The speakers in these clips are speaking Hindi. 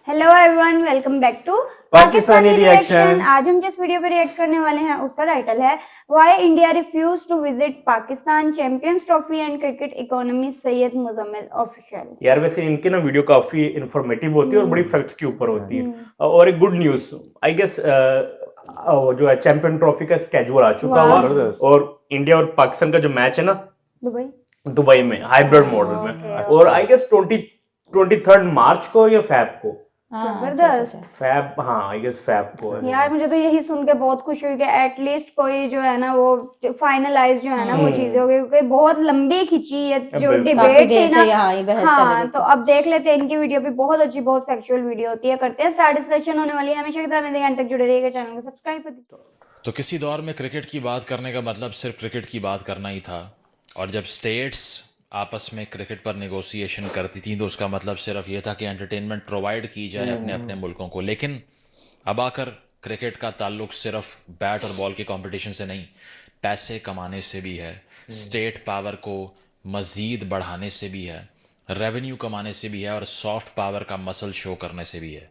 Hello everyone, welcome back to Pakistani reaction. आज हम जिस वीडियो पे रिएक्ट करने वाले हैं उसका टाइटल है why India refuse to visit Pakistan champions trophy and cricket economy Syed Muzammil official. यार वैसे इनके ना वीडियो काफी इंफॉर्मेटिव होती है और बड़ी फैक्ट्स के ऊपर होती है। और एक गुड न्यूज आई गेस जो है चैंपियन ट्रॉफी का स्केड्यूल आ चुका हुआ और इंडिया और पाकिस्तान का जो मैच है ना दुबई में हाइब्रिड मॉडल में। और आई गेस 23 मार्च को या फैब को जबरदस्त फैब, हाँ आई गेस फैब को है। यार मुझे तो यही सुन के बहुत खुशी हुई कि एटलीस्ट कोई जो है ना वो फाइनलाइज जो है ना वो चीजें हो गई, क्योंकि बहुत लंबी खिंची है जो डिबेट थी ना। हाँ, तो अब देख लेते हैं इनकी वीडियो भी बहुत अच्छी, बहुत फैक्चुअल वीडियो होती है। करते हैं स्टार्ट, डिस्कशन होने वाली है। हमेशा की तरह मेरे तक जुड़े रहिएगा, चैनल को सब्सक्राइब कर दीजिए। तो किसी दौर में क्रिकेट की बात करने का मतलब सिर्फ क्रिकेट की बात करना ही था, और जब स्टेट्स आपस में क्रिकेट पर नेगोशिएशन करती थी तो उसका मतलब सिर्फ ये था कि एंटरटेनमेंट प्रोवाइड की जाए अपने अपने मुल्कों को। लेकिन अब आकर क्रिकेट का ताल्लुक सिर्फ बैट और बॉल के कंपटीशन से नहीं, पैसे कमाने से भी है, स्टेट पावर को मज़ीद बढ़ाने से भी है, रेवेन्यू कमाने से भी है, और सॉफ्ट पावर का मसल शो करने से भी है।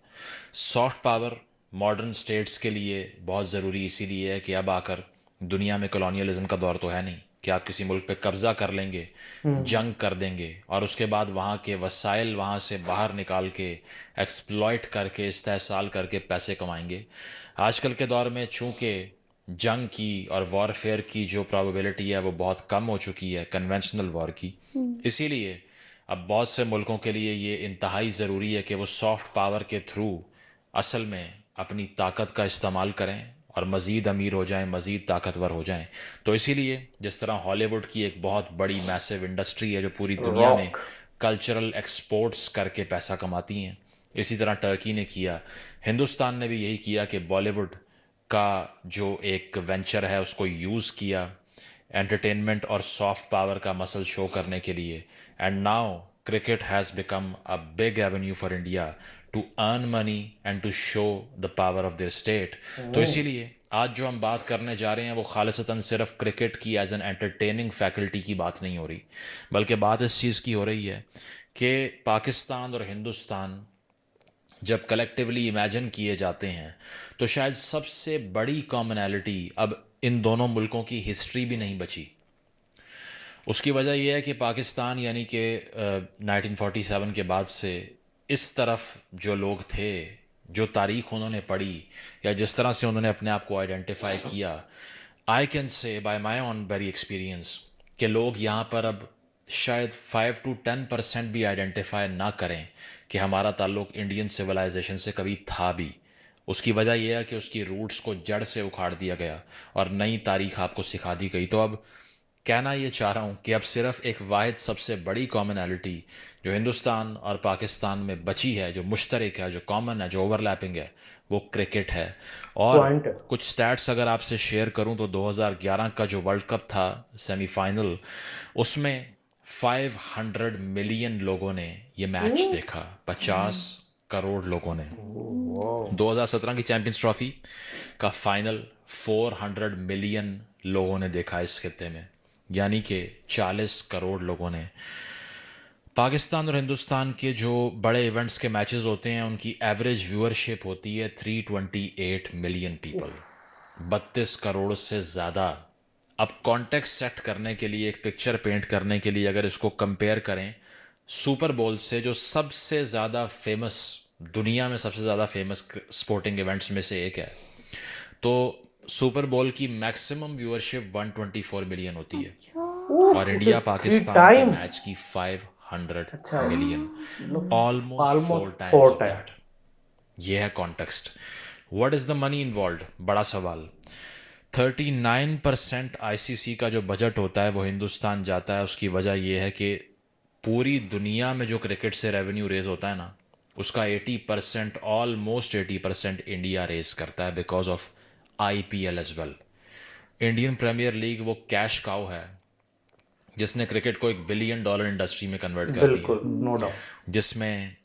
सॉफ्ट पावर मॉडर्न स्टेट्स के लिए बहुत ज़रूरी इसीलिए है कि अब आकर दुनिया में कॉलोनियलिज्म का दौर तो है नहीं कि आप किसी मुल्क पे कब्ज़ा कर लेंगे, जंग कर देंगे और उसके बाद वहाँ के वसाइल वहाँ से बाहर निकाल के एक्सप्लॉइट करके इस्तेहसाल करके पैसे कमाएंगे। आजकल के दौर में चूँकि जंग की और वॉरफेयर की जो प्रोबेबिलिटी है वो बहुत कम हो चुकी है कन्वेंशनल वॉर की, इसीलिए अब बहुत से मुल्कों के लिए ये इंतहाई ज़रूरी है कि वो सॉफ्ट पावर के थ्रू असल में अपनी ताकत का इस्तेमाल करें और मज़ीद अमीर हो जाएं, मज़ीद ताकतवर हो जाएं। तो इसीलिए जिस तरह हॉलीवुड की एक बहुत बड़ी मैसिव इंडस्ट्री है जो पूरी दुनिया में कल्चरल एक्सपोर्ट्स करके पैसा कमाती हैं, इसी तरह टर्की ने किया, हिंदुस्तान ने भी यही किया कि बॉलीवुड का जो एक वेंचर है उसको यूज़ किया एंटरटेनमेंट और सॉफ्ट पावर का मसल शो करने के लिए। And now cricket has become a big avenue for India to earn money and to show the power of their state. तो इसीलिए आज जो हम बात करने जा रहे हैं वो खालिसतन सिर्फ क्रिकेट की एज एन एंटरटेनिंग फैकल्टी की बात नहीं हो रही, बल्कि बात इस चीज़ की हो रही है कि पाकिस्तान और हिंदुस्तान जब कलेक्टिवली इमेजिन किए जाते हैं तो शायद सबसे बड़ी कॉमनैलिटी अब इन दोनों मुल्कों की हिस्ट्री भी नहीं बची। उसकी वजह यह है कि पाकिस्तान यानी कि 1947 के बाद से इस तरफ जो लोग थे, जो तारीख उन्होंने पढ़ी या जिस तरह से उन्होंने अपने आप को आइडेंटिफाई किया, I can say bye my on very experience कि लोग यहाँ पर अब शायद 5 to 10% भी आइडेंटिफाई ना करें कि हमारा ताल्लुक इंडियन सिविलाइजेशन से कभी था भी। उसकी वजह यह है कि उसकी रूट्स को जड़ से उखाड़ दिया गया और नई तारीख आपको सिखा दी गई। तो अब कहना ये चाह रहा हूँ कि अब सिर्फ एक वाहिद सबसे बड़ी कॉमनैलिटी जो हिंदुस्तान और पाकिस्तान में बची है, जो मुश्तरक है, जो कॉमन है, जो ओवरलैपिंग है, वो क्रिकेट है। और कुछ स्टैट्स अगर आपसे शेयर करूँ तो 2011 का जो वर्ल्ड कप था सेमीफाइनल, उसमें 500 मिलियन लोगों ने ये मैच देखा, 50 करोड़ लोगों ने। 2017 की चैंपियंस ट्रॉफी का फाइनल 400 मिलियन लोगों ने देखा इस खित्ते में, यानी कि 40 करोड़ लोगों ने। पाकिस्तान और हिंदुस्तान के जो बड़े इवेंट्स के मैचेस होते हैं उनकी एवरेज व्यूअरशिप होती है 328 मिलियन पीपल, 32 करोड़ से ज़्यादा। अब कॉन्टेक्स्ट सेट करने के लिए, एक पिक्चर पेंट करने के लिए अगर इसको कंपेयर करें सुपर बोल से, जो सबसे ज़्यादा फेमस, दुनिया में सबसे ज़्यादा फेमस स्पोर्टिंग इवेंट्स में से एक है, तो सुपर बोल की मैक्सिमम व्यूअरशिप 124 मिलियन होती है और इंडिया पाकिस्तान के मैच की 500 million, almost 4 times of that. ये है context. What is the money involved? बड़ा सवाल। 39% आईसीसी का जो बजट होता है वो हिंदुस्तान जाता है। उसकी वजह यह है कि पूरी दुनिया में जो क्रिकेट से रेवेन्यू रेज होता है ना, उसका 80%, ऑलमोस्ट 80% इंडिया रेज करता है because of IPL as well. Indian premier league वो कैश काउ है जिसने क्रिकेट को $1 बिलियन इंडस्ट्री में कन्वर्ट कर दिया, नो डाउट, जिसमें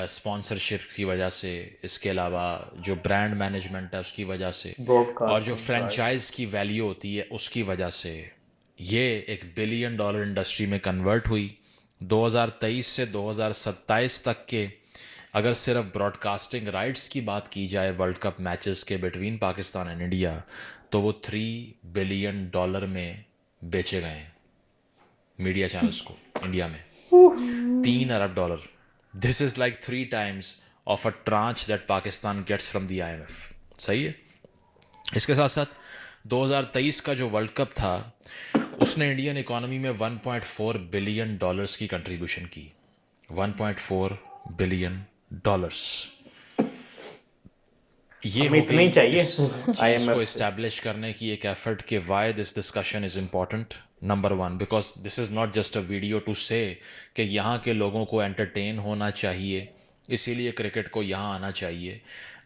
स्पॉन्सरशिप की वजह से, इसके अलावा जो ब्रांड मैनेजमेंट है उसकी वजह से, और जो फ्रेंचाइज की वैल्यू होती है उसकी वजह से ये $1 बिलियन इंडस्ट्री में कन्वर्ट हुई। 2023 से 2027 तक के अगर सिर्फ ब्रॉडकास्टिंग राइट्स की बात की जाए वर्ल्ड कप मैचेस के बिटवीन पाकिस्तान एंड इंडिया, तो वो $3 बिलियन में बेचे गए हैं मीडिया चैनल्स को इंडिया में। $3 अरब। This is like 3 times of a tranche that Pakistan gets from the IMF। सही है। इसके साथ साथ 2023 का जो वर्ल्ड कप था उसने इंडियन इकोनॉमी में $1.4 बिलियन की कंट्रीब्यूशन की। $1.4 बिलियन। ये हो इतना ही गई चाहिए इस चीज IMF को से। इस्टेब्लिश करने की एक एफर्ट कि why this discussion is important. Number one, because this is not just a video to say कि यहाँ के लोगों को एंटरटेन होना चाहिए इसीलिए क्रिकेट को यहाँ आना चाहिए।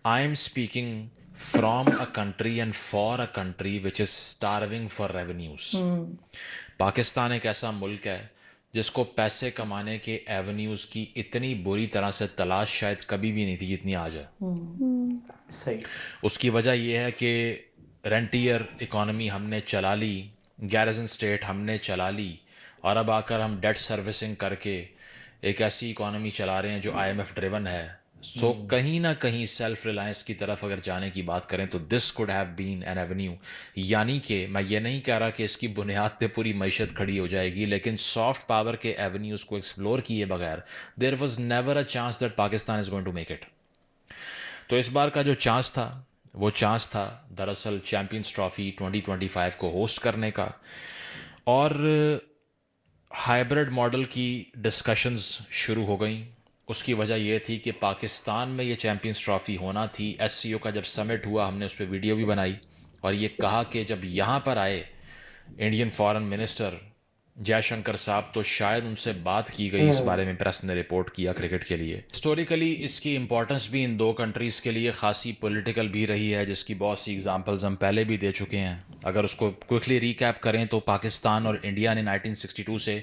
I am speaking from a country and for a country which is starving for revenues. Pakistan एक ऐसा मुल्क है जिसको पैसे कमाने के एवेन्यूज की इतनी बुरी तरह से तलाश शायद कभी भी नहीं थी जितनी आज है। सही। उसकी वजह यह है कि रेंटियर इकॉनमी हमने चला ली, गैरिजन स्टेट हमने चला ली, और अब आकर हम डेट सर्विसिंग करके एक ऐसी इकॉनमी चला रहे हैं जो IMF ड्रिवन है। सो कहीं ना कहीं सेल्फ रिलायंस की तरफ अगर जाने की बात करें तो this could have been an avenue. यानी कि मैं ये नहीं कह रहा कि इसकी बुनियाद पे पूरी मईशत खड़ी हो जाएगी, लेकिन सॉफ्ट पावर के एवेन्यूज को एक्सप्लोर किए बगैर there was never a chance that Pakistan is going to make it. तो इस बार का जो चांस था वो चांस था दरअसल चैंपियंस ट्रॉफी 2025 को होस्ट करने का, और हाइब्रिड मॉडल की डिस्कशंस शुरू हो गई। उसकी वजह यह थी कि पाकिस्तान में ये चैंपियंस ट्रॉफी होना थी। SCO का जब समिट हुआ हमने उस पर वीडियो भी बनाई और ये कहा कि जब यहाँ पर आए इंडियन फॉरेन मिनिस्टर जयशंकर साहब तो शायद उनसे बात की गई इस बारे में, प्रेस ने रिपोर्ट किया क्रिकेट के लिए। हिस्टोरिकली इसकी इंपॉर्टेंस भी इन दो कंट्रीज़ के लिए खासी पॉलिटिकल भी रही है, जिसकी बहुत सी एग्जांपल्स हम पहले भी दे चुके हैं। अगर उसको क्विकली रिकैप करें तो पाकिस्तान और इंडिया ने 1962 से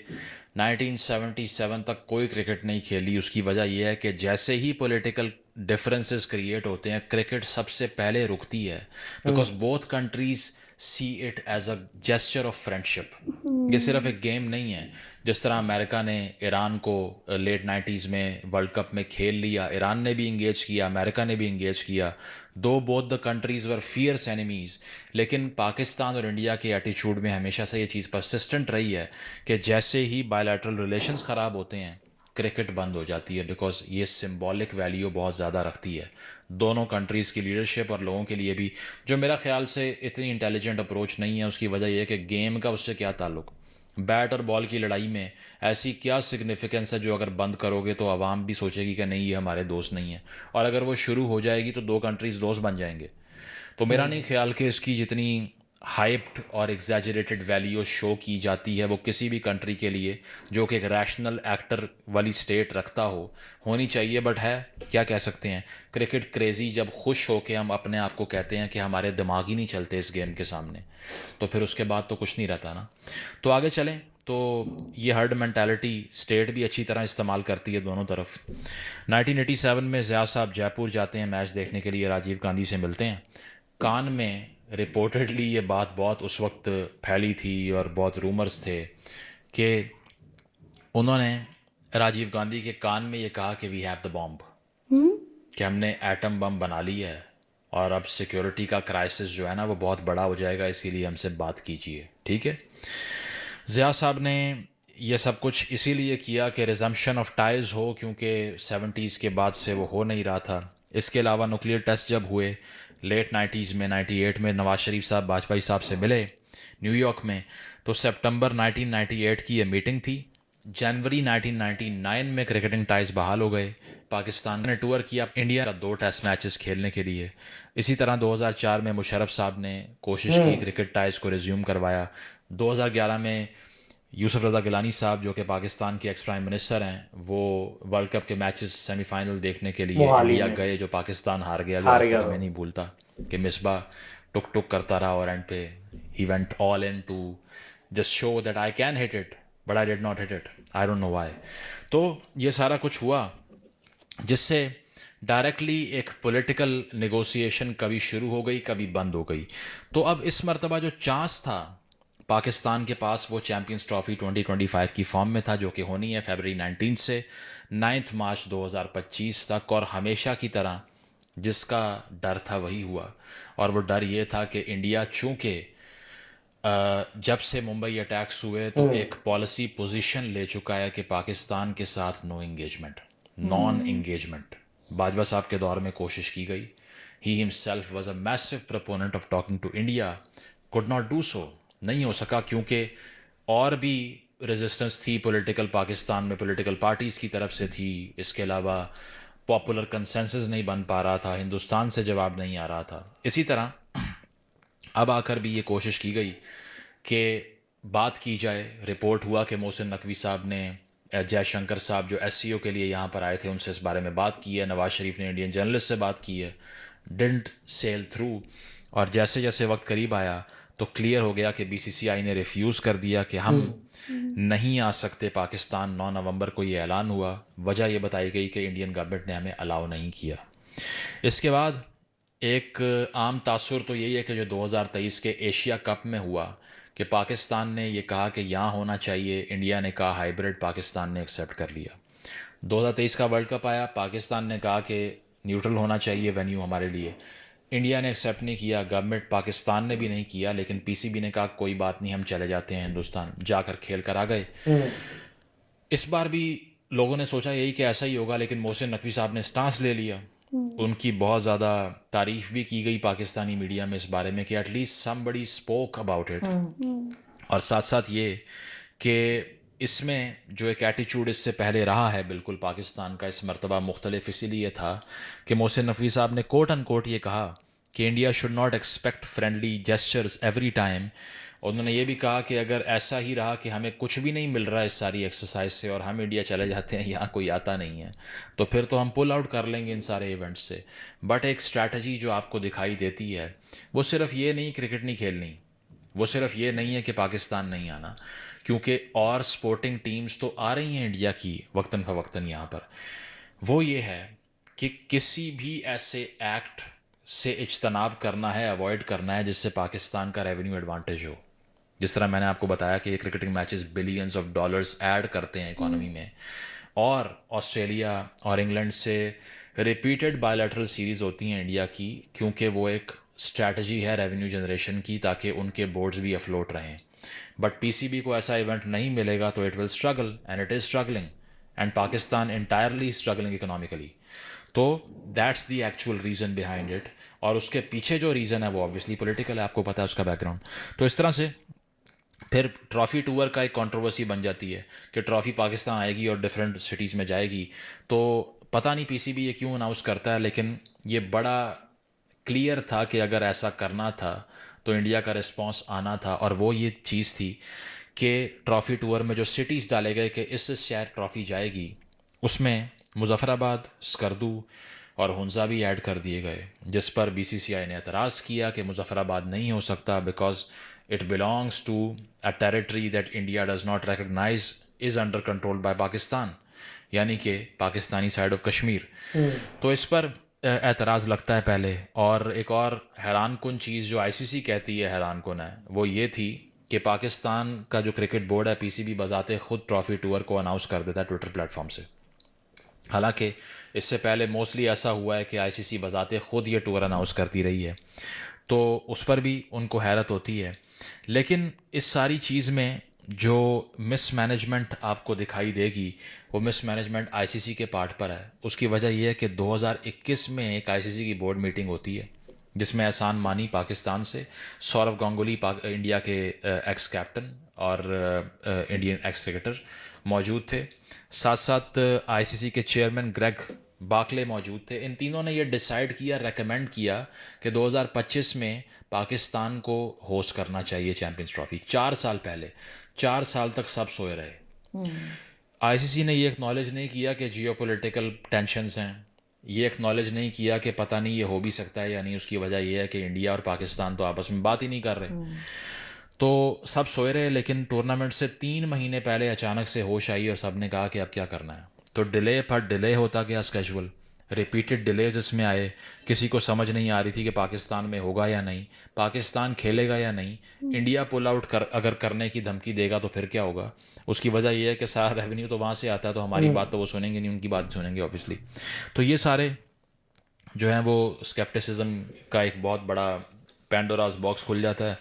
1977 तक कोई क्रिकेट नहीं खेली। उसकी वजह यह है कि जैसे ही पॉलिटिकल डिफरेंसेस क्रिएट होते हैं क्रिकेट सबसे पहले रुकती है, because both countries see it as a gesture of friendship. ये सिर्फ एक गेम नहीं है। जिस तरह अमेरिका ने ईरान को लेट 90s में वर्ल्ड कप में खेल लिया, ईरान ने भी इंगेज किया, अमेरिका ने भी इंगेज किया, though both the countries were fierce enemies. लेकिन पाकिस्तान और इंडिया के एटीट्यूड में हमेशा से ये चीज़ परसिस्टेंट रही है कि जैसे ही बायलैटरल रिलेशंस ख़राब होते हैं क्रिकेट बंद हो जाती है, बिकॉज ये सिंबॉलिक वैल्यू बहुत ज़्यादा रखती है दोनों कंट्रीज़ की लीडरशिप और लोगों के लिए भी, जो मेरा ख्याल से इतनी इंटेलिजेंट अप्रोच नहीं है। उसकी वजह यह है कि गेम का उससे क्या ताल्लुक। बैट और बॉल की लड़ाई में ऐसी क्या सिग्निफिकेंस है जो अगर बंद करोगे तो आवाम भी सोचेगी कि नहीं ये हमारे दोस्त नहीं है, और अगर वो शुरू हो जाएगी तो दो कंट्रीज दोस्त बन जाएंगे। तो मेरा नहीं ख्याल कि इसकी जितनी हाइप्ड और एग्जैजरेटेड वैल्यू शो की जाती है वो किसी भी कंट्री के लिए जो कि एक रैशनल एक्टर वाली स्टेट रखता हो होनी चाहिए। बट है क्या कह सकते हैं, क्रिकेट क्रेजी जब खुश हो के हम अपने आप को कहते हैं कि हमारे दिमाग ही नहीं चलते इस गेम के सामने, तो फिर उसके बाद तो कुछ नहीं रहता ना। तो आगे चलें तो ये हर्ड मेंटालिटी स्टेट भी अच्छी तरह इस्तेमाल करती है दोनों तरफ। 1987 में ज़िया साहब जयपुर जाते हैं मैच देखने के लिए, राजीव गांधी से मिलते हैं। कान में रिपोर्टेडली ये बात बहुत उस वक्त फैली थी और बहुत रूमर्स थे कि उन्होंने राजीव गांधी के कान में ये कहा कि वी हैव द बॉम्ब, कि हमने एटम बम बना ली है और अब सिक्योरिटी का क्राइसिस जो है ना वो बहुत बड़ा हो जाएगा, इसीलिए हमसे बात कीजिए। ठीक है, ज़िया साहब ने ये सब कुछ इसीलिए किया कि रिजम्पशन ऑफ टाइज हो, क्योंकि 70s के बाद से वो हो नहीं रहा था। इसके अलावा न्यूक्लियर टेस्ट जब हुए लेट 90s में 98 में नवाज शरीफ साहब वाजपेयी साहब से मिले न्यूयॉर्क में, तो सितंबर 1998 की ये मीटिंग थी। जनवरी 1999 में क्रिकेटिंग टाइज बहाल हो गए। पाकिस्तान ने टूर किया इंडिया का 2 टेस्ट मैचेस खेलने के लिए। इसी तरह 2004 में मुशर्रफ साहब ने कोशिश की क्रिकेट टाइज को रिज्यूम करवाया। 2011 में यूसुफ रज़ा गिलानी साहब जो कि पाकिस्तान के एक्स प्राइम मिनिस्टर हैं, वो वर्ल्ड कप के मैचेस सेमीफाइनल देखने के लिए इंडिया गए, जो पाकिस्तान हार गया, जो आज तक मैं नहीं भूलता कि मिसबा टुक टुक करता रहा और एंड पे ही went all in to just show that I can hit it but I did not hit it, I don't know why. तो ये सारा कुछ हुआ जिससे डायरेक्टली एक पॉलिटिकल नेगोशिएशन कभी शुरू हो गई कभी बंद हो गई। तो अब इस मरतबा जो चांस था पाकिस्तान के पास वो चैंपियंस ट्रॉफी 2025 की फॉर्म में था, जो कि होनी है फरवरी 19 से 9 मार्च 2025 तक, और हमेशा की तरह जिसका डर था वही हुआ। और वो डर ये था कि इंडिया चूंकि जब से मुंबई अटैक्स हुए तो एक पॉलिसी पोजीशन ले चुका है कि पाकिस्तान के साथ no engagement, non engagement. Bajwa साहब के दौर में कोशिश की गई, he himself was a massive proponent of talking to India, could not do so, नहीं हो सका क्योंकि और भी रेजिस्टेंस थी पॉलिटिकल, पाकिस्तान में पॉलिटिकल पार्टीज़ की तरफ से थी। इसके अलावा पॉपुलर कंसेंसस नहीं बन पा रहा था, हिंदुस्तान से जवाब नहीं आ रहा था। इसी तरह अब आकर भी ये कोशिश की गई कि बात की जाए। रिपोर्ट हुआ कि मोहसिन नकवी साहब ने, जयशंकर साहब जो एससीओ के लिए यहाँ पर आए थे, उनसे इस बारे में बात की है। नवाज शरीफ ने इंडियन जर्नलिस्ट से बात की है, डिडंट सेल थ्रू। और जैसे जैसे वक्त करीब आया तो क्लियर हो गया कि बीसीसीआई ने रिफ्यूज़ कर दिया कि हम नहीं आ सकते पाकिस्तान। 9 नवंबर को ये ऐलान हुआ। वजह ये बताई गई कि इंडियन गवर्नमेंट ने हमें अलाउ नहीं किया। इसके बाद एक आम तासुर तो यही है कि जो 2023 के एशिया कप में हुआ कि पाकिस्तान ने ये कहा कि यहाँ होना चाहिए, इंडिया ने कहा हाइब्रिड, पाकिस्तान ने एक्सेप्ट कर लिया। 2023 का वर्ल्ड कप आया, पाकिस्तान ने कहा कि न्यूट्रल होना चाहिए वेन्यू हमारे लिए, इंडिया ने एक्सेप्ट नहीं किया, गवर्नमेंट पाकिस्तान ने भी नहीं किया, लेकिन पीसीबी ने कहा कोई बात नहीं, हम चले जाते हैं हिंदुस्तान, जाकर खेल कर आ गए। इस बार भी लोगों ने सोचा यही कि ऐसा ही होगा, लेकिन मोहसिन नकवी साहब ने स्टांस ले लिया। उनकी बहुत ज़्यादा तारीफ भी की गई पाकिस्तानी मीडिया में इस बारे में कि at least somebody spoke about it. और साथ साथ ये कि इसमें जो एक एटीट्यूड इससे पहले रहा है बिल्कुल पाकिस्तान का, इस मरतबा मुख्तलिफ इसीलिए था कि मोहसिन नकवी साहब ने कोट अनकोट ये कहा कि India should not expect friendly gestures every time. उन्होंने ये भी कहा कि अगर ऐसा ही रहा कि हमें कुछ भी नहीं मिल रहा है इस सारी एक्सरसाइज से और हम इंडिया चले जाते हैं, यहाँ कोई आता नहीं है, तो फिर तो हम पुल आउट कर लेंगे इन सारे इवेंट्स से। बट एक स्ट्रैटेजी जो आपको दिखाई देती है वो सिर्फ ये नहीं क्रिकेट नहीं खेलनी, वो सिर्फ ये नहीं है कि पाकिस्तान नहीं आना, क्योंकि और स्पोर्टिंग टीम्स तो आ रही हैं इंडिया की वक्तन फ़वक्तन यहाँ पर। वो ये है कि किसी भी ऐसे एक्ट से इज्तनाब करना है, अवॉइड करना है जिससे पाकिस्तान का रेवेन्यू एडवांटेज हो। जिस तरह मैंने आपको बताया कि ये cricketing matches billions of dollars add करते हैं इकोनॉमी में, और ऑस्ट्रेलिया और इंग्लैंड से रिपीटेड बायलैटरल सीरीज़ होती हैं इंडिया की, क्योंकि वो एक स्ट्रैटेजी है रेवेन्यू जनरेशन की, ताकि उनके बोर्ड्स भी अफलोट रहें। बट पीसीबी को ऐसा इवेंट नहीं मिलेगा तो it will struggle, and it is struggling, and Pakistan entirely struggling economically. तो that's the actual reason behind it. और उसके पीछे जो रीज़न है वो ऑब्वियसली पॉलिटिकल है, आपको पता है उसका बैकग्राउंड। तो इस तरह से फिर ट्रॉफ़ी टूर का एक कंट्रोवर्सी बन जाती है कि ट्रॉफ़ी पाकिस्तान आएगी और डिफरेंट सिटीज़ में जाएगी। तो पता नहीं पीसीबी ये क्यों अनाउंस करता है, लेकिन ये बड़ा क्लियर था कि अगर ऐसा करना था तो इंडिया का रिस्पांस आना था। और वो ये चीज़ थी कि ट्रॉफ़ी टूर में जो सिटीज़ डाले गए कि इस शहर ट्रॉफ़ी जाएगी, उसमें मुजफ्फराबाद, स्कर्दू और हुंजा भी ऐड कर दिए गए, जिस पर बीसीसीआई ने एतराज़ किया कि मुजफ्फराबाद नहीं हो सकता because it belongs to a territory that India does not recognize is under control by Pakistan, यानी कि पाकिस्तानी साइड ऑफ कश्मीर। तो इस पर एतराज़ लगता है पहले। और एक और हैरान कुन चीज़ जो आईसीसी कहती है हैरान कुन है, वो ये थी कि पाकिस्तान का जो क्रिकेट बोर्ड है पीसीबी बजाते खुद ट्रॉफ़ी टूर को अनाउंस कर देता है ट्विटर प्लेटफॉर्म से। हालांकि इससे पहले मोस्टली ऐसा हुआ है कि आईसीसी बजाते खुद ये टूर अनाउंस करती रही है, तो उस पर भी उनको हैरत होती है। लेकिन इस सारी चीज़ में जो मिसमैनेजमेंट आपको दिखाई देगी वो मिसमैनेजमेंट आईसीसी के पार्ट पर है। उसकी वजह यह है कि 2021 में एक आईसीसी की बोर्ड मीटिंग होती है जिसमें एहसान मानी पाकिस्तान से, सौरव गांगुली इंडिया के एक्स कैप्टन और इंडियन एक्स क्रिकेटर मौजूद थे, साथ साथ आईसीसी के चेयरमैन ग्रेग बाकले मौजूद थे। इन तीनों ने ये डिसाइड किया, रेकमेंड किया कि 2025 में पाकिस्तान को होस्ट करना चाहिए चैंपियंस ट्रॉफी। 4 साल पहले, 4 साल तक सब सोए रहे। आईसीसी ने ये एक्नॉलेज नहीं किया कि जियोपॉलिटिकल टेंशन्स हैं, ये एक्नॉलेज नहीं किया कि पता नहीं ये हो भी सकता है या नहीं। उसकी वजह ये है कि इंडिया और पाकिस्तान तो आपस में बात ही नहीं कर रहे, तो सब सोए रहे। लेकिन टूर्नामेंट से 3 महीने पहले अचानक से होश आई और सब ने कहा कि अब क्या करना है। तो डिले पर डिले होता गया स्केजुअल, रिपीटेड डिलेज इसमें आए, किसी को समझ नहीं आ रही थी कि पाकिस्तान में होगा या नहीं, पाकिस्तान खेलेगा या नहीं, इंडिया पुल आउट अगर करने की धमकी देगा तो फिर क्या होगा। उसकी वजह यह है कि सारा रेवेन्यू तो वहाँ से आता है, तो हमारी बात तो वो सुनेंगे नहीं, उनकी बात सुनेंगे ऑब्वियसली। तो ये सारे जो हैं वो स्केप्टिसिज्म का एक बहुत बड़ा पैंडोरास बॉक्स खुल जाता है।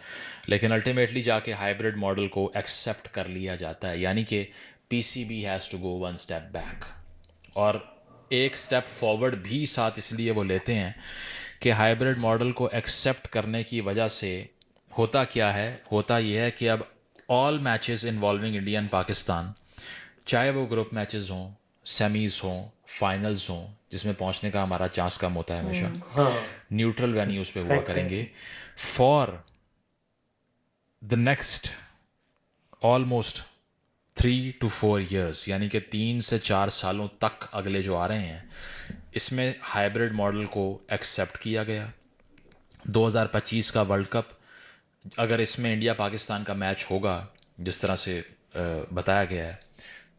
लेकिन अल्टीमेटली जाके हाइब्रिड मॉडल को एक्सेप्ट कर लिया जाता है, यानी कि PCB has to go one step back, और एक स्टेप फॉरवर्ड भी साथ इसलिए वो लेते हैं कि हाइब्रिड मॉडल को एक्सेप्ट करने की वजह से होता क्या है, होता यह है कि अब all matches involving India and Pakistan, चाहे वो ग्रुप मैचेस हों, सेमीज़ हों, फाइनल्स हों, जिसमें पहुंचने का हमारा चांस कम होता है हमेशा, न्यूट्रल वेन्यूज पे हुआ करेंगे for the next almost 3 to 4 years, यानी कि 3 से 4 सालों तक अगले जो आ रहे हैं, इसमें हाइब्रिड मॉडल को एक्सेप्ट किया गया। 2025 का वर्ल्ड कप अगर इसमें इंडिया पाकिस्तान का मैच होगा जिस तरह से बताया गया है,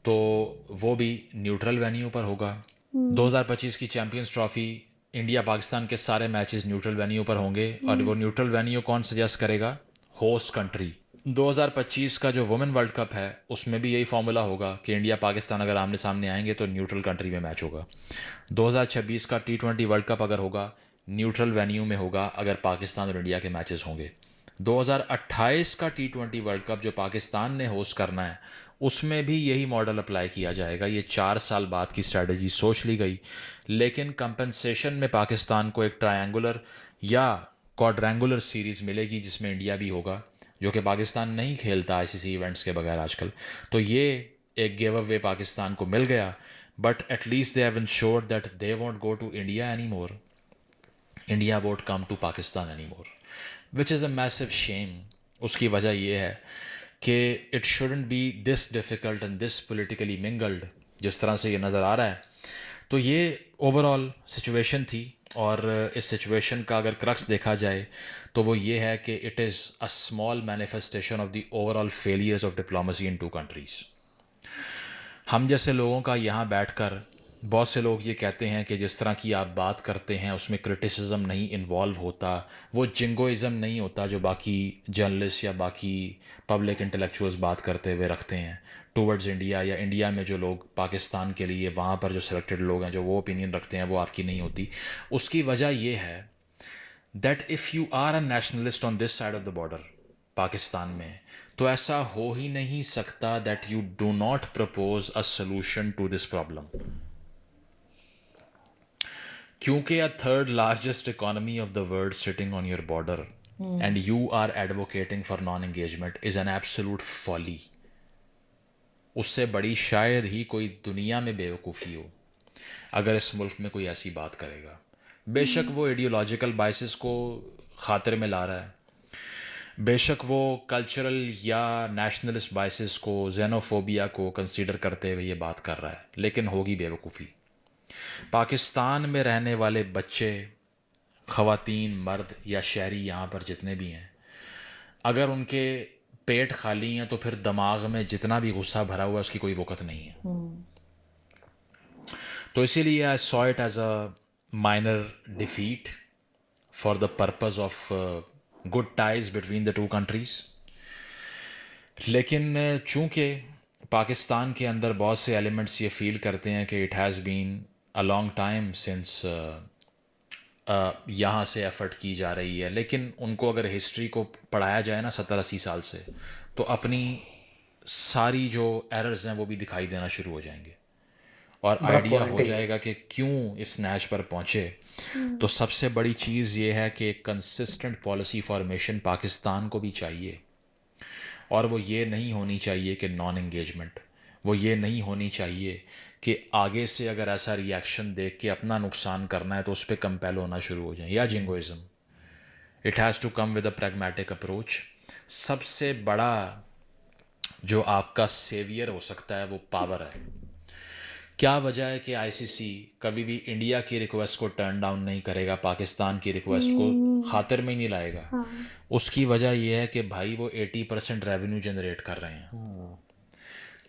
तो वो भी न्यूट्रल वेन्यू पर होगा। 2025 की चैंपियंस ट्रॉफी, इंडिया पाकिस्तान के सारे मैचेस न्यूट्रल वेन्यू पर होंगे, और वो न्यूट्रल वेन्यू कौन सजेस्ट करेगा? Host country. 2025 का जो वुमेन वर्ल्ड कप है उसमें भी यही फॉर्मूला होगा कि इंडिया पाकिस्तान अगर आमने सामने आएंगे तो न्यूट्रल कंट्री में मैच होगा। 2026 का T20 वर्ल्ड कप अगर होगा, न्यूट्रल वेन्यू में होगा अगर पाकिस्तान और इंडिया के मैचेस होंगे। 2028 का T20 वर्ल्ड कप जो पाकिस्तान ने होस्ट करना है, उसमें भी यही मॉडल अप्लाई किया जाएगा। ये 4 साल बाद की स्ट्रैटेजी सोच ली गई, लेकिन कंपनसेशन में पाकिस्तान को एक ट्रायंगुलर या क्वाड्रेंगुलर सीरीज़ मिलेगी जिसमें इंडिया भी होगा, जो कि पाकिस्तान नहीं खेलता आईसीसी इवेंट्स के बगैर आजकल। तो ये एक गिव अवे पाकिस्तान को मिल गया, but at least they have ensured that they won't go to India any more, India won't come to Pakistan any more, which is a massive shame. उसकी वजह यह है कि it shouldn't be this difficult and this politically mingled जिस तरह से ये नज़र आ रहा है। तो ये ओवरऑल सिचुएशन थी, और इस सिचुएशन का अगर क्रक्स देखा जाए तो वो ये है कि it is a small manifestation of the overall failures of diplomacy in 2 countries. हम जैसे लोगों का यहाँ बैठकर बहुत से लोग ये कहते हैं कि जिस तरह की आप बात करते हैं उसमें क्रिटिसिज्म नहीं इन्वॉल्व होता, वो जिंगोइज़म नहीं होता जो बाकी जर्नलिस्ट या बाकी पब्लिक इंटेलेक्चुअल्स बात करते हुए रखते हैं टूवर्ड्स इंडिया, या इंडिया में जो लोग पाकिस्तान के लिए वहाँ पर जो सिलेक्टेड लोग हैं जो वो ओपिनियन रखते हैं वो आपकी नहीं होती। उसकी वजह ये है that if you are a nationalist on this side of the border Pakistan में, तो ऐसा हो ही नहीं सकता that you do not propose a solution to this problem, क्योंकि a third largest economy of the world sitting on your border and you are advocating for non engagement is an absolute folly. उससे बड़ी शायद ही कोई दुनिया में बेवकूफ़ी हो अगर इस मुल्क में कोई ऐसी बात करेगा। बेशक वो आइडियोलॉजिकल बाइसेस को खातिर में ला रहा है, बेशक वो कल्चरल या नेशनलिस्ट बाइसेस को, जेनोफोबिया को कंसीडर करते हुए ये बात कर रहा है, लेकिन होगी बेवकूफ़ी। पाकिस्तान में रहने वाले बच्चे, ख़वातीन, मर्द या शहरी यहाँ पर जितने भी हैं, अगर उनके पेट खाली हैं तो फिर दिमाग में जितना भी गुस्सा भरा हुआ है उसकी कोई वक़्त नहीं है। तो इसीलिए I saw it as a minor defeat for the purpose of good ties between the 2 countries. लेकिन चूँकि पाकिस्तान के अंदर बहुत से एलिमेंट्स ये फील करते हैं कि it has been a long time since यहाँ से एफ़र्ट की जा रही है, लेकिन उनको अगर हिस्ट्री को पढ़ाया जाए ना 70-80 साल से, तो अपनी सारी जो एरर्स हैं वो भी दिखाई देना शुरू हो जाएंगे और आइडिया हो जाएगा कि क्यों इस नैच पर पहुँचे। तो सबसे बड़ी चीज़ ये है कि कंसिस्टेंट पॉलिसी फॉर्मेशन पाकिस्तान को भी चाहिए, और वो ये नहीं होनी चाहिए कि नॉन एंगेजमेंट, वो ये नहीं होनी चाहिए कि आगे से अगर ऐसा रिएक्शन देख के अपना नुकसान करना है तो उस पर कंपेल होना शुरू हो जाए, या jingoism. It has to come with a pragmatic approach. सबसे बड़ा जो आपका सेवियर हो सकता है वो पावर है। क्या वजह है कि आईसीसी कभी भी इंडिया की रिक्वेस्ट को टर्न डाउन नहीं करेगा, पाकिस्तान की रिक्वेस्ट को खातिर में ही नहीं लाएगा? उसकी वजह यह है कि भाई वो 80% रेवेन्यू जनरेट कर रहे हैं।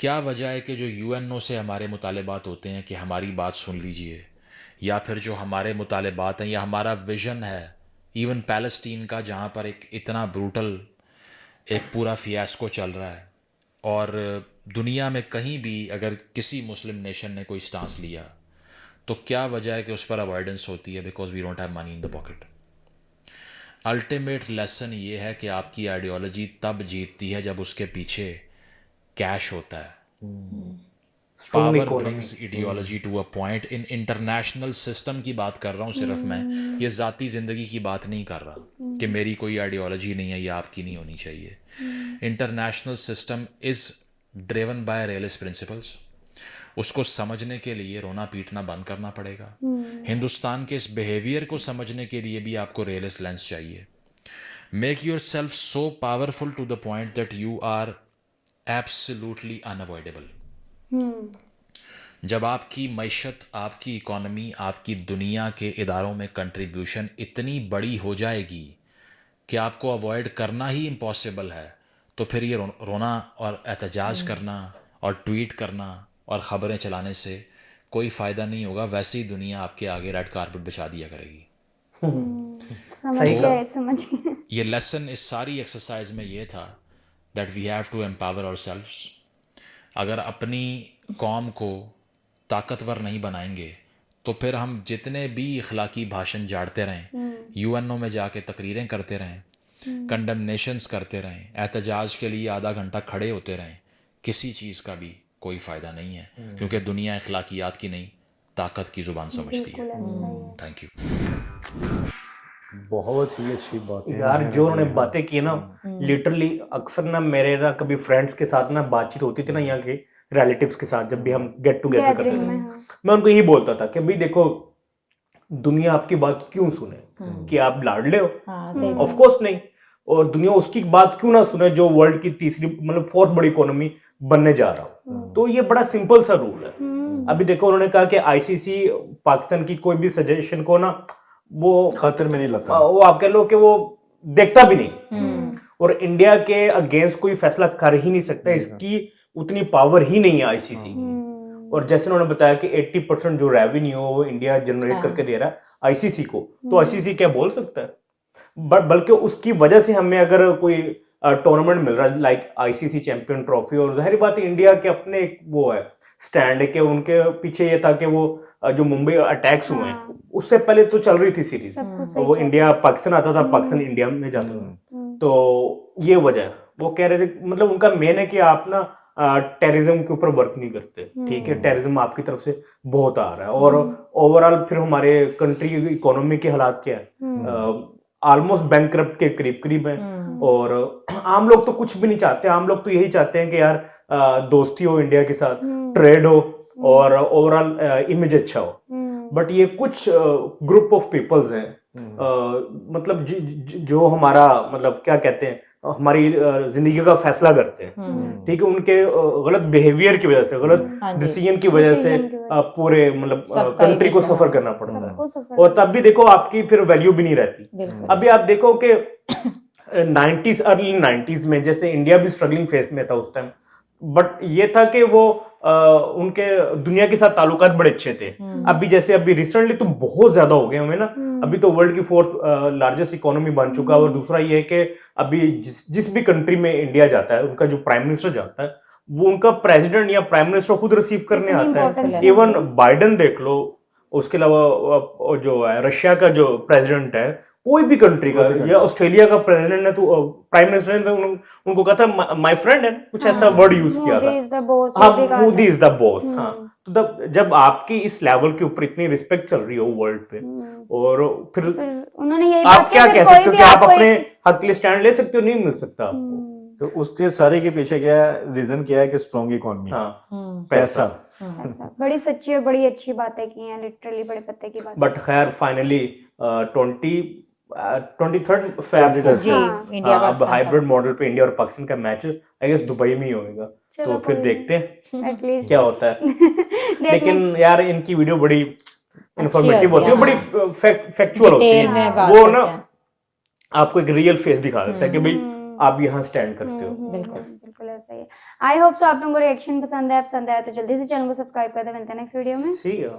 क्या वजह है कि जो यूएनओ से हमारे मुतालबात होते हैं कि हमारी बात सुन लीजिए, या फिर जो हमारे मुतालिबात हैं या हमारा विजन है, इवन पैलेस्टीन का जहाँ पर एक इतना ब्रूटल एक पूरा फियास्को चल रहा है, और दुनिया में कहीं भी अगर किसी मुस्लिम नेशन ने कोई स्टांस लिया तो क्या वजह है कि उस पर अवॉइडेंस होती है? Because we don't have money in the pocket. Ultimate lesson ये है कि आपकी आइडियोलॉजी तब जीतती है जब उसके पीछे कैश होता है। Power brings ideology to a point. In international system की बात कर रहा हूँ सिर्फ मैं, ये ज़ाती ज़िंदगी की बात नहीं कर रहा कि मेरी कोई आइडियोलॉजी नहीं है या आपकी नहीं होनी चाहिए। International system is driven by realist principles. उसको समझने के लिए रोना पीटना बंद करना पड़ेगा। हिंदुस्तान के इस बिहेवियर को समझने के लिए भी आपको रियलिस्ट लेंस चाहिए। Make yourself so powerful to the point that you are absolutely unavoidable. जब आपकी मईशत, आपकी इकोनॉमी, आपकी दुनिया के इदारों में कंट्रीब्यूशन इतनी बड़ी हो जाएगी कि आपको अवॉइड करना ही इम्पॉसिबल है, तो फिर ये रोना और एहतजाज करना और ट्वीट करना और ख़बरें चलाने से कोई फ़ायदा नहीं होगा। वैसे ही दुनिया आपके आगे रेड कारपेट बिछा दिया करेगी। समझ गए। ये लेसन इस सारी एक्सरसाइज में ये था that we have to empower ourselves. अगर अपनी कौम को ताकतवर नहीं बनाएंगे तो फिर हम जितने भी इखलाकी भाषण झाड़ते रहें, यूएनओ में जाके तकरीरें करते रहें, कंडमनेशंस करते रहें, एहतजाज के लिए आधा घंटा खड़े होते रहें, किसी चीज़ का भी कोई फ़ायदा नहीं है, क्योंकि दुनिया इखलाकियात की नहीं, ताकत की ज़ुबान समझती है। Thank you. बहुत ही अच्छी बात है यार, जो उन्होंने बातें की ना, लिटरली अक्सर ना मेरे ना कभी फ्रेंड्स के साथ ना बातचीत होती थी ना, यहाँ के रिलेटिव्स के साथ, जब भी हम गेट टुगेदर करते थे, मैं उनको यही बोलता था कि भाई देखो, दुनिया आपकी बात क्यों सुने? कि आप लाडले हो? ऑफ कोर्स नहीं। और दुनिया उसकी बात क्यों ना सुने जो वर्ल्ड की तीसरी मतलब फोर्थ बड़ी इकोनॉमी बनने जा रहा हो? तो ये बड़ा सिंपल सा रूल है। अभी देखो, उन्होंने कहा कि आईसीसी पाकिस्तान की कोई भी सजेशन को ना वो खातिर में नहीं लाता, वो आप कह लो कि वो देखता भी नहीं, और इंडिया के अगेंस्ट कोई फैसला कर ही नहीं सकता, इसकी उतनी पावर ही नहीं है आईसीसी की। और जैसे उन्होंने बताया कि 80% जो रेवेन्यू वो इंडिया जनरेट करके दे रहा है आईसीसी को, तो आईसीसी क्या बोल सकता है? बल्कि उसकी वजह से हमें अगर कोई टूर्नामेंट मिल रहा है लाइक आईसीसी चैंपियन ट्रॉफी, और जाहिर बात है इंडिया के अपने वो है स्टैंड है कि उनके पीछे ये था कि वो जो मुंबई अटैक्स हुए हैं उससे पहले तो चल रही थी सीरीज, वो इंडिया पाकिस्तान आता था, पाकिस्तान इंडिया में जाता था, तो ये वजह वो कह रहे थे। मतलब उनका मेन है कि आप ना टेररिज्म के ऊपर वर्क नहीं करते, ठीक है? टेररिज्म आपकी तरफ से बहुत आ रहा है, और ओवरऑल फिर हमारे कंट्री की इकोनॉमी के हालात क्या है? ऑलमोस्ट बैंकक्रप्ट के करीब करीब है, और आम लोग तो कुछ भी नहीं चाहते। आम लोग तो यही चाहते हैं कि यार दोस्ती हो इंडिया के साथ, ट्रेड हो, और ओवरऑल इमेज अच्छा हो। बट ये कुछ ग्रुप ऑफ पीपल्स हैं, मतलब जो हमारा मतलब क्या कहते हैं, हमारी जिंदगी का फैसला करते हैं, ठीक है? उनके गलत बिहेवियर की वजह से, गलत डिसीजन की वजह से पूरे मतलब कंट्री को सफर करना पड़ता है, और तब भी देखो आपकी फिर वैल्यू भी नहीं रहती। अभी आप देखो कि 90s अर्ली 90s में जैसे इंडिया भी स्ट्रगलिंग फेज में था उस टाइम, बट ये था कि वो उनके दुनिया के साथ ताल्लुकात बड़े अच्छे थे। अभी जैसे अभी रिसेंटली तो बहुत ज्यादा हो गए हमें ना, अभी तो वर्ल्ड की फोर्थ लार्जेस्ट इकोनॉमी बन चुका है। और दूसरा ये है कि अभी जिस भी कंट्री में इंडिया जाता है, उनका जो प्राइम मिनिस्टर जाता है, वो उनका प्रेसिडेंट या प्राइम मिनिस्टर खुद रिसीव करने आता है। इवन बाइडेन देख लो, उसके अलावा जो है रशिया का जो प्रेसिडेंट है, कोई भी कंट्री का, या ऑस्ट्रेलिया का प्रेसिडेंट है, तो प्राइम मिनिस्टर ने तो उनको कहा था माय फ्रेंड है, कुछ ऐसा वर्ड यूज किया था। हाँ, मोदी इज द बॉस। हाँ, तो जब आपकी इस लेवल के ऊपर इतनी रिस्पेक्ट चल रही हो वर्ल्ड पे, और फिर उन्होंने यही आप क्या कह सकते हो कि आप अपने हक के लिए स्टैंड ले सकते हो? नहीं मिल सकता आपको। तो उसके सारे के पीछे क्या रीजन क्या है कि स्ट्रॉन्ग इकोनॉमी, पैसा। बड़ी सच्ची और बड़ी अच्छी बातें की हैं, लिटरली बड़े पत्ते की बात। बट खैर फाइनली 23rd फेब को अब हाइब्रिड मॉडल पे इंडिया और पाकिस्तान का मैच आई गेस दुबई में ही होगा, तो फिर देखते हैं क्या होता है। लेकिन यार इनकी वीडियो बड़ी इंफॉर्मेटिव होती है, बड़ी फैक्चुअल होती है, वो ना आपको एक रियल फेस दिखा देता है कि भाई आप यहाँ स्टैंड करते हो। बिल्कुल ऐसा ही है। आई होप सो आप लोगों को रिएक्शन पसंद आया तो जल्दी से चैनल को सब्सक्राइब कर दें। मिलते हैं नेक्स्ट वीडियो में। See you.